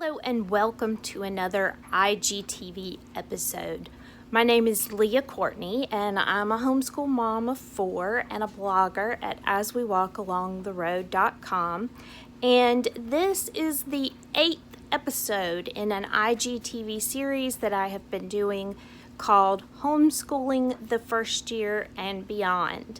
Hello and welcome to another IGTV episode. My name is Leah Courtney and I'm a homeschool mom of 4 and a blogger at aswewalkalongtheroad.com. And this is the 8th episode in an IGTV series that I have been doing called Homeschooling the First Year and Beyond.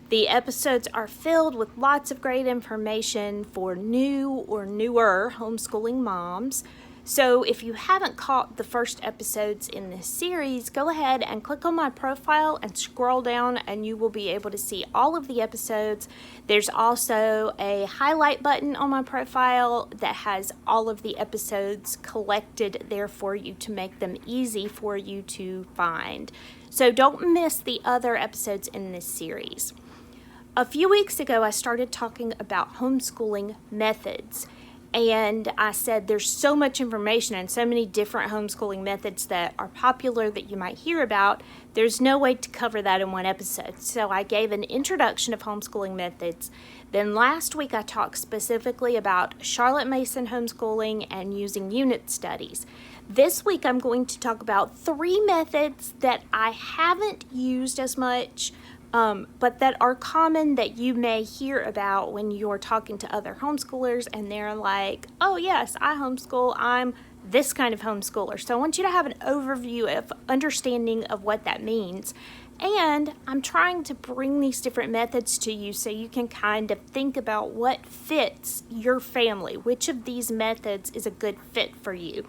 The episodes are filled with lots of great information for new or newer homeschooling moms. So if you haven't caught the first episodes in this series, go ahead and click on my profile and scroll down and you will be able to see all of the episodes. There's also a highlight button on my profile that has all of the episodes collected there for you to make them easy for you to find. So don't miss the other episodes in this series. A few weeks ago, I started talking about homeschooling methods, and I said there's so much information and so many different homeschooling methods that are popular that you might hear about. There's no way to cover that in one episode. So I gave an introduction of homeschooling methods. Then last week, I talked specifically about Charlotte Mason homeschooling and using unit studies. This week, I'm going to talk about 3 methods that I haven't used as much, but that are common that you may hear about when you're talking to other homeschoolers and they're like, oh yes, I homeschool, I'm this kind of homeschooler. So I want you to have an overview of understanding of what that means. And I'm trying to bring these different methods to you so you can kind of think about what fits your family. Which of these methods is a good fit for you?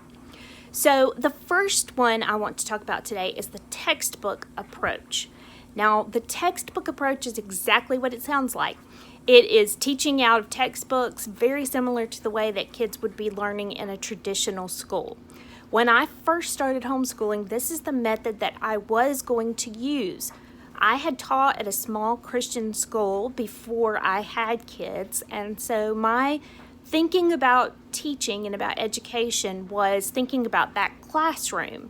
So the first one I want to talk about today is the textbook approach. Now, the textbook approach is exactly what it sounds like. It is teaching out of textbooks, very similar to the way that kids would be learning in a traditional school. When I first started homeschooling, this is the method that I was going to use. I had taught at a small Christian school before I had kids, and so my thinking about teaching and about education was thinking about that classroom.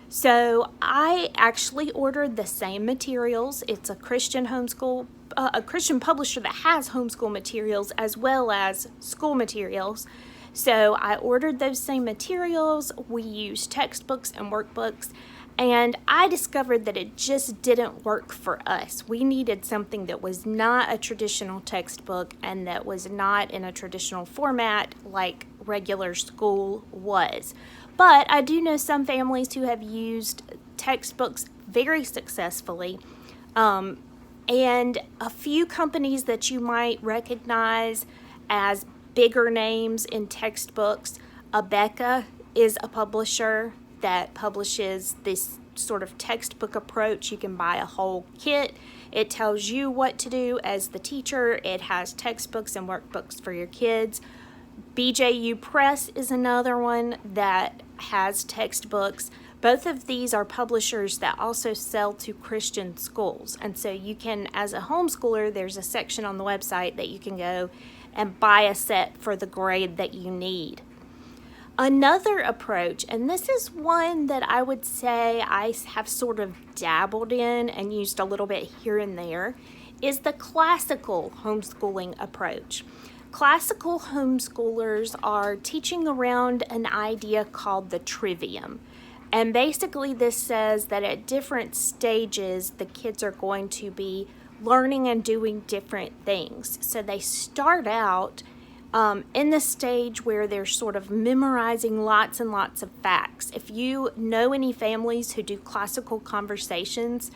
So I actually ordered the same materials. It's a Christian homeschool, a Christian publisher that has homeschool materials as well as school materials. So I ordered those same materials. We used textbooks and workbooks, and I discovered that it just didn't work for us. We needed something that was not a traditional textbook and that was not in a traditional format like regular school was. But I do know some families who have used textbooks very successfully. And a few companies that you might recognize as bigger names in textbooks. Abeka is a publisher that publishes this sort of textbook approach. You can buy a whole kit. It tells you what to do as the teacher. It has textbooks and workbooks for your kids. BJU Press is another one that has textbooks. Both of these are publishers that also sell to Christian schools. And so you can, as a homeschooler, there's a section on the website that you can go and buy a set for the grade that you need. Another approach, and this is one that I would say I have sort of dabbled in and used a little bit here and there, is the classical homeschooling approach. Classical homeschoolers are teaching around an idea called the trivium. And basically this says that at different stages, the kids are going to be learning and doing different things. So they start out in the stage where they're sort of memorizing lots and lots of facts. If you know any families who do classical conversations,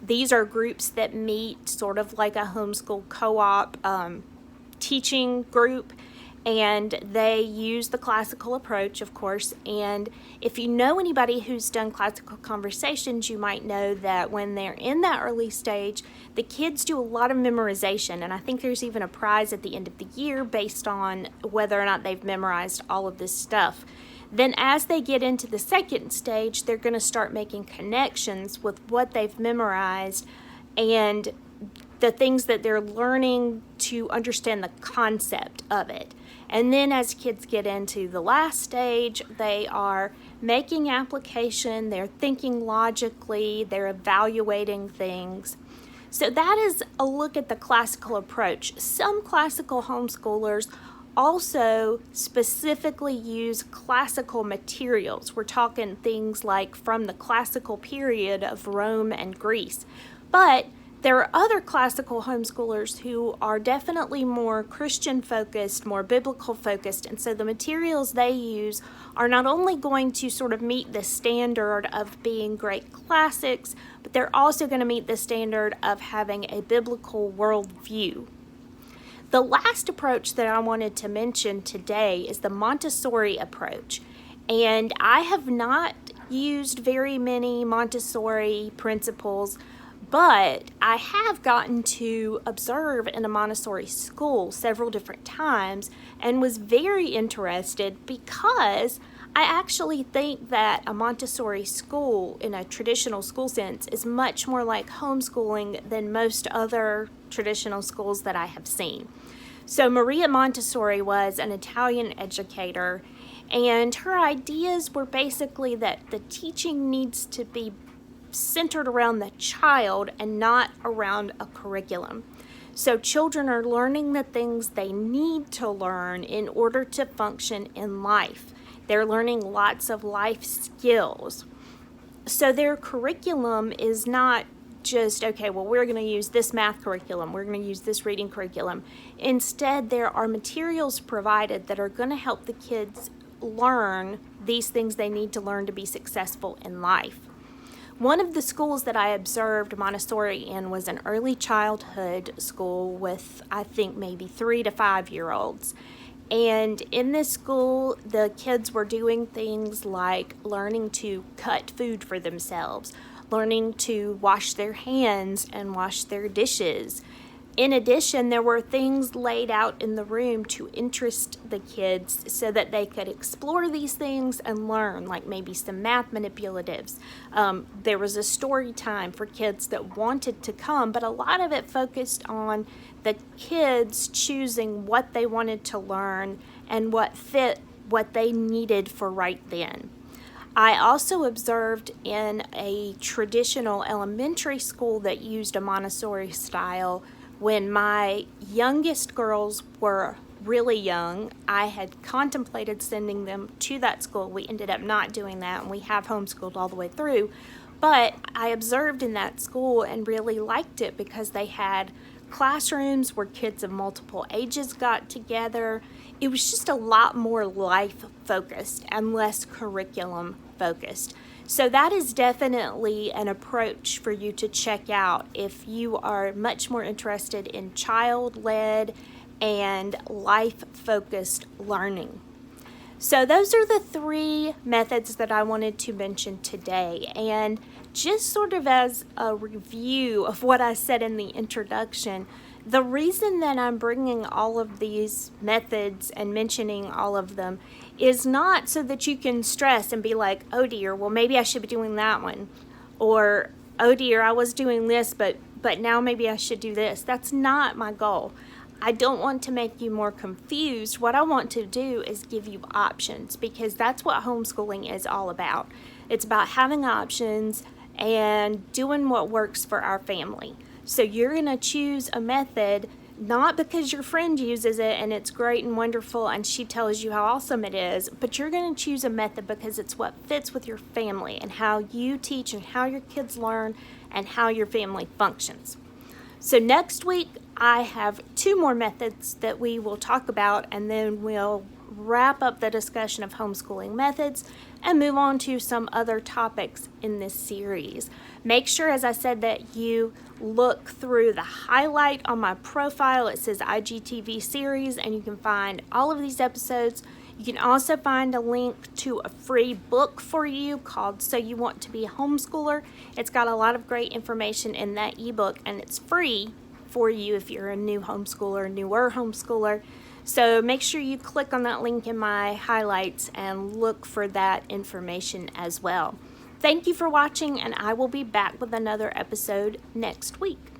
these are groups that meet sort of like a homeschool co-op teaching group, and they use the classical approach, of course. And if you know anybody who's done classical conversations, you might know that when they're in that early stage, the kids do a lot of memorization, and I think there's even a prize at the end of the year based on whether or not they've memorized all of this stuff. Then as they get into the second stage, they're going to start making connections with what they've memorized and the things that they're learning to understand the concept of it. And then as kids get into the last stage, they are making application, they're thinking logically, they're evaluating things. So that is a look at the classical approach. Some classical homeschoolers also specifically use classical materials. We're talking things like from the classical period of Rome and Greece. But there are other classical homeschoolers who are definitely more Christian focused, more biblical focused, and so the materials they use are not only going to sort of meet the standard of being great classics, but they're also going to meet the standard of having a biblical worldview. The last approach that I wanted to mention today is the Montessori approach. And I have not used very many Montessori principles, but I have gotten to observe in a Montessori school several different times and was very interested because I actually think that a Montessori school in a traditional school sense is much more like homeschooling than most other traditional schools that I have seen. So Maria Montessori was an Italian educator, and her ideas were basically that the teaching needs to be centered around the child and not around a curriculum. So children are learning the things they need to learn in order to function in life. They're learning lots of life skills. So their curriculum is not just, okay, well, we're going to use this math curriculum, we're going to use this reading curriculum. Instead, there are materials provided that are going to help the kids learn these things they need to learn to be successful in life. One of the schools that I observed Montessori in was an early childhood school with, I think, maybe 3 to 5 year olds. And in this school, the kids were doing things like learning to cut food for themselves, learning to wash their hands and wash their dishes. In addition, there were things laid out in the room to interest the kids so that they could explore these things and learn, like maybe some math manipulatives. There was a story time for kids that wanted to come, but a lot of it focused on the kids choosing what they wanted to learn and what fit what they needed for right then. I also observed in a traditional elementary school that used a Montessori style. When my youngest girls were really young, I had contemplated sending them to that school. We ended up not doing that, and we have homeschooled all the way through. But I observed in that school and really liked it because they had classrooms where kids of multiple ages got together. It was just a lot more life-focused and less curriculum-focused. So that is definitely an approach for you to check out if you are much more interested in child-led and life-focused learning. So those are the 3 methods that I wanted to mention today. And just sort of as a review of what I said in the introduction, the reason that I'm bringing all of these methods and mentioning all of them is not so that you can stress and be like, oh dear, well maybe I should be doing that one. Or, oh dear, I was doing this, but now maybe I should do this. That's not my goal. I don't want to make you more confused. What I want to do is give you options, because that's what homeschooling is all about. It's about having options and doing what works for our family. So you're going to choose a method not because your friend uses it and it's great and wonderful and she tells you how awesome it is, but you're going to choose a method because it's what fits with your family and how you teach and how your kids learn and how your family functions. So next week, I have 2 more methods that we will talk about, and then we'll wrap up the discussion of homeschooling methods and move on to some other topics in this series. Make sure, as I said, that you look through the highlight on my profile. It says IGTV series, and you can find all of these episodes. You can also find a link to a free book for you called So You Want to Be a Homeschooler. It's got a lot of great information in that ebook, and it's free for you if you're a new homeschooler, newer homeschooler. So make sure you click on that link in my highlights and look for that information as well. Thank you for watching, and I will be back with another episode next week.